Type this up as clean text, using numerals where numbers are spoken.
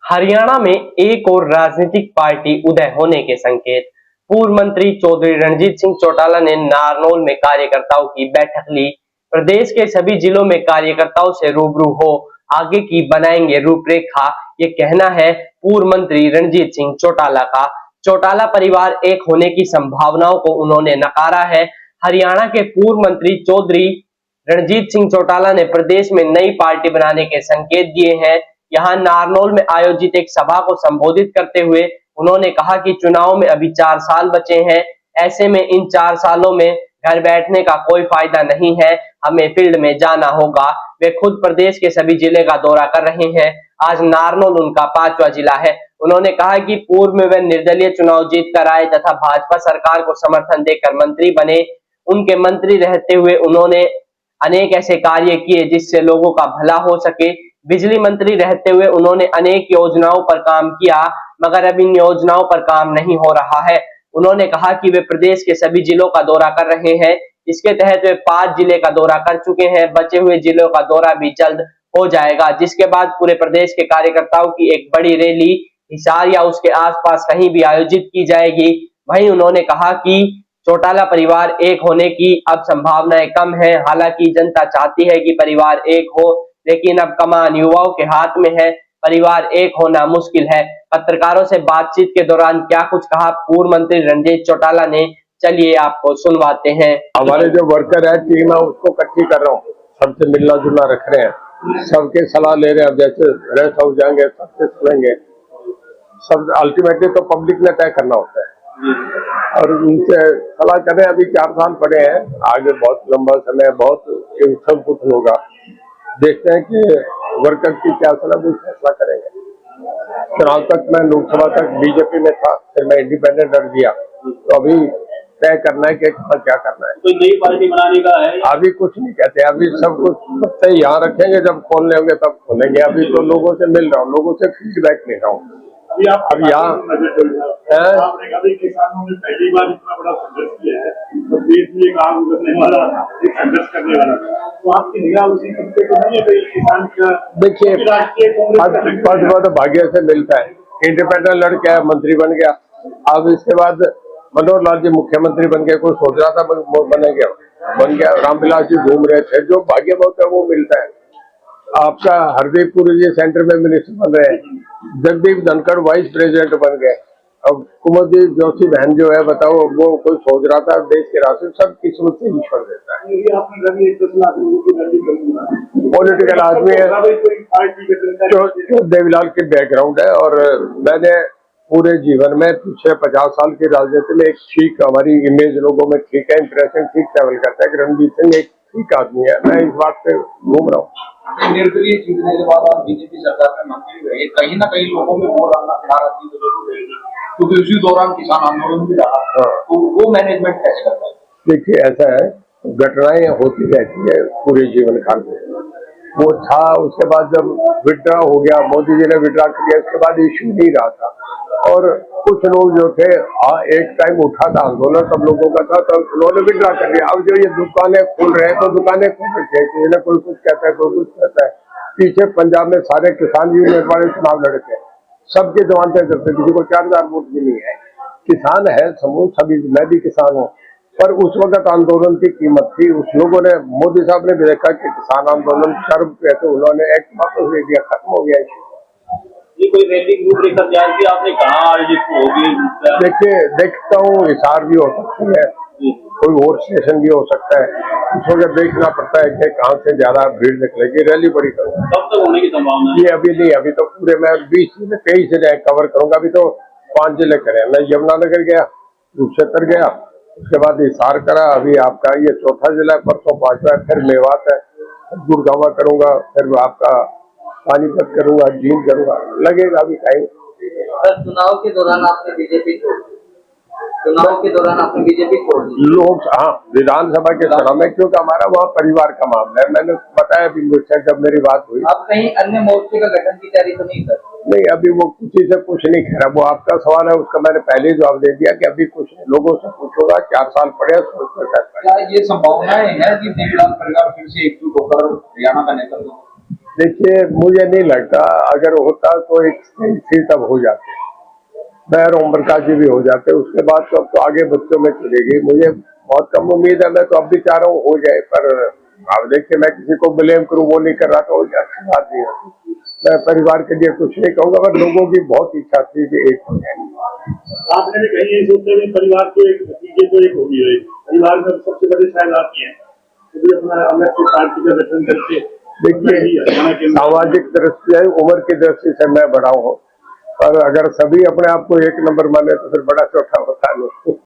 हरियाणा में एक और राजनीतिक पार्टी उदय होने के संकेत। पूर्व मंत्री चौधरी रणजीत सिंह चौटाला ने नारनौल में कार्यकर्ताओं की बैठक ली। प्रदेश के सभी जिलों में कार्यकर्ताओं से रूबरू हो आगे की बनाएंगे रूपरेखा, ये कहना है पूर्व मंत्री रणजीत सिंह चौटाला का। चौटाला परिवार एक होने की संभावनाओं को उन्होंने नकारा है। हरियाणा के पूर्व मंत्री चौधरी रणजीत सिंह चौटाला ने प्रदेश में नई पार्टी बनाने के संकेत दिए हैं। यहां नारनौल में आयोजित एक सभा को संबोधित करते हुए उन्होंने कहा कि चुनाव में अभी 4 साल बचे हैं। ऐसे में इन 4 सालों में घर बैठने का कोई फायदा नहीं है, हमें फील्ड में जाना होगा। वे खुद प्रदेश के सभी जिले का दौरा कर रहे हैं। आज नारनौल उनका 5वां जिला है। उन्होंने कहा कि पूर्व में वे निर्दलीय चुनाव जीत कर आए तथा भाजपा सरकार को समर्थन देकर मंत्री बने। उनके मंत्री रहते हुए उन्होंने अनेक ऐसे कार्य किए जिससे लोगों का भला हो सके। बिजली मंत्री रहते हुए उन्होंने अनेक योजनाओं पर काम किया, मगर अब इन योजनाओं पर काम नहीं हो रहा है। उन्होंने कहा कि वे प्रदेश के सभी जिलों का दौरा कर रहे हैं। इसके तहत वे 5 जिले का दौरा कर चुके हैं। बचे हुए जिलों का दौरा भी जल्द हो जाएगा, जिसके बाद पूरे प्रदेश के कार्यकर्ताओं की एक बड़ी रैली हिसार या उसके आसपास कहीं भी आयोजित की जाएगी। वहीं उन्होंने कहा कि चौटाला परिवार एक होने की अब संभावनाएं कम है। हालांकि जनता चाहती है कि परिवार एक हो, लेकिन अब कमान युवाओं के हाथ में है। परिवार एक होना मुश्किल है। पत्रकारों से बातचीत के दौरान क्या कुछ कहा पूर्व मंत्री रणजीत चौटाला ने, चलिए आपको सुनवाते हैं। हमारे जो वर्कर है, टीम है, उसको इकट्ठी कर रहा हूँ। सबसे मिलना जुलना रख रहे हैं, सबके सलाह ले रहे हैं। जैसे रेस्ट हाउस जाएंगे, सबसे सुनेंगे। सब अल्टीमेटली तो पब्लिक ने तय करना होता है और उनसे सलाह कर रहे हैं। अभी 4 साल पड़े हैं, आगे बहुत लंबा समय, बहुत सब कुछ होगा। देखते हैं कि वर्कर की क्या सलाह, भी फैसला करेंगे। चुनाव तक मैं लोकसभा तक बीजेपी में था, फिर मैं इंडिपेंडेंट लड़ दिया, तो अभी तय करना है कि क्या करना है। कोई नई पार्टी बनाने का है? अभी कुछ नहीं कहते, अभी सब कुछ तय यहाँ रखेंगे, जब खोलने होंगे तब खोलेंगे। अभी तो लोगों से मिल रहा हूँ, लोगों से फीडबैक ले रहा हूँ। अब यहाँ किसानों ने पहली बार इतना बड़ा संघर्ष किया है, तो देश में एक आग उगलने वाला, एक संघर्ष करने वाला, तो आपकी निगाह उसी मुद्दे को नहीं है? किसान का देखिए, पद भाग्य से मिलता है। इंडिपेंडेंट लड़के मंत्री बन गया, अब इसके बाद मनोहर लाल जी मुख्यमंत्री बन गए। कोई सोच रहा था बन गया। रामविलास जी घूम रहे थे, जो भाग्य होता है वो मिलता है। आपका हरदीप पुरी जी सेंटर में मिनिस्टर बन रहे हैं, जगदीप धनखड़ वाइस प्रेसिडेंट बन गए। अब कुमार जोशी बहन जो है, बताओ, वो कोई सोच रहा था देश के रास्ते, सब किस्मत से ईश्वर देता है। पॉलिटिकल आदमी है, देवीलाल के बैकग्राउंड है, और मैंने पूरे जीवन में पिछले 50 साल की राजनीति में एक ठीक, हमारी इमेज लोगों में ठीक है, इंप्रेशन ठीक ट्रेवल करता है कि रणजीत सिंह एक ठीक आदमी है। मैं इस बात पे घूम रहा हूँ। निर्दलीय जीतने के बाद आप बीजेपी सरकार में मंत्री रहे, कहीं ना कहीं लोगों में वो नाराजगी तो जरूर रहेगी, क्योंकि उसी दौरान किसान आंदोलन भी रहा, तो वो मैनेजमेंट कैसे करता है? देखिए, ऐसा है, घटनाएं होती रहती है पूरे जीवन काल में। वो था, उसके बाद जब विड्रा हो गया, मोदी जी ने विड्रा किया, उसके बाद इश्यू नहीं रहा था। और कुछ लोग जो थे, एक टाइम उठा था आंदोलन सब लोगों का था, तो उन्होंने विड्रा कर दिया। अब जो ये दुकानें खोल रहे हैं, तो दुकानें खोल रखी है, कोई कुछ कहता है, कोई कुछ कहता है। पीछे पंजाब में सारे किसान यूनियन वाले चुनाव लड़े थे, सबके जमानतें करते, किसी को 4000 वोट भी नहीं है। किसान है समूह, सभी, मैं भी किसान हूँ, पर उस वक्त आंदोलन की कीमत थी। उस लोगों ने, मोदी साहब ने भी देखा कि किसान आंदोलन शर्म पे, तो उन्होंने एक्ट वापस ले दिया, खत्म हो गया इश्यू। ये कोई रैली रूपरेखा तैयार की आपने, कहाँ आयोजित होगी? देखिए, देखता हूँ, हिसार भी हो सकती है, कोई और स्टेशन भी हो सकता है। इस वक्त देखना पड़ता है कि कहाँ से ज्यादा भीड़ निकलेगी। रैली बड़ी करूँगा। कब तक होने की संभावना है? ये अभी नहीं, अभी तो पूरे मैं 23 जिले कवर करूंगा। अभी तो 5 जिले करे। मैं यमुनानगर गया, कुरुक्षेत्र गया, उसके बाद हिसार करा, अभी आपका ये 4था जिला है, परसों 5वां, फिर मेवात है, गुड़गांव करूंगा, फिर आपका पानीपत करूंगा, जींद करूंगा, लगेगा अभी टाइम। चुनाव के दौरान आपने बीजेपी छोड़ लोग, हाँ, विधानसभा के चुनाव में, क्योंकि हमारा वहाँ परिवार का मामला है। मैंने बताया भी मुझसे जब मेरी बात हुई। आप कहीं अन्य मोर्चे का गठन की तैयारी तो नहीं कर? नहीं, अभी वो किसी से कुछ नहीं कह रहा। वो आपका सवाल है, उसका मैंने पहले ही जवाब दे दिया कि अभी कुछ नहीं। लोगों से पूछूंगा, 4 साल पड़े, सोच कर। क्या ये संभावनाएं है कि देवीलाल परिवार फिर से एकजुट होकर हरियाणा का नेतृत्व? देखिए मुझे नहीं लगता, अगर होता तो एक सीट अब हो जाती, मैं और ओम प्रकाश जी भी हो जाते, उसके बाद तो अब तो आगे बच्चों में चलेगी। मुझे बहुत कम उम्मीद है, मैं तो अब भी चाह रहा हूँ हो जाए, पर अब देखिए मैं किसी को ब्लेम करूँ वो नहीं कर रहा तो अच्छी बात नहीं है। मैं परिवार के लिए कुछ नहीं कहूँगा, पर लोगों की बहुत इच्छा थी कि एक हो जाए। आपने भी कहीं ये सोचते हैं परिवार को एक नतीजे तो एक होगी रही, परिवार में सबसे बड़े शायद आप ही हैं, तो अपना अलग से पार्टी का गठन करके देखिए सामाजिक दृष्टि है, उम्र की दृष्टि से मैं बड़ा हूँ, पर अगर सभी अपने आप को एक नंबर माने तो फिर बड़ा चौथा होता नहीं।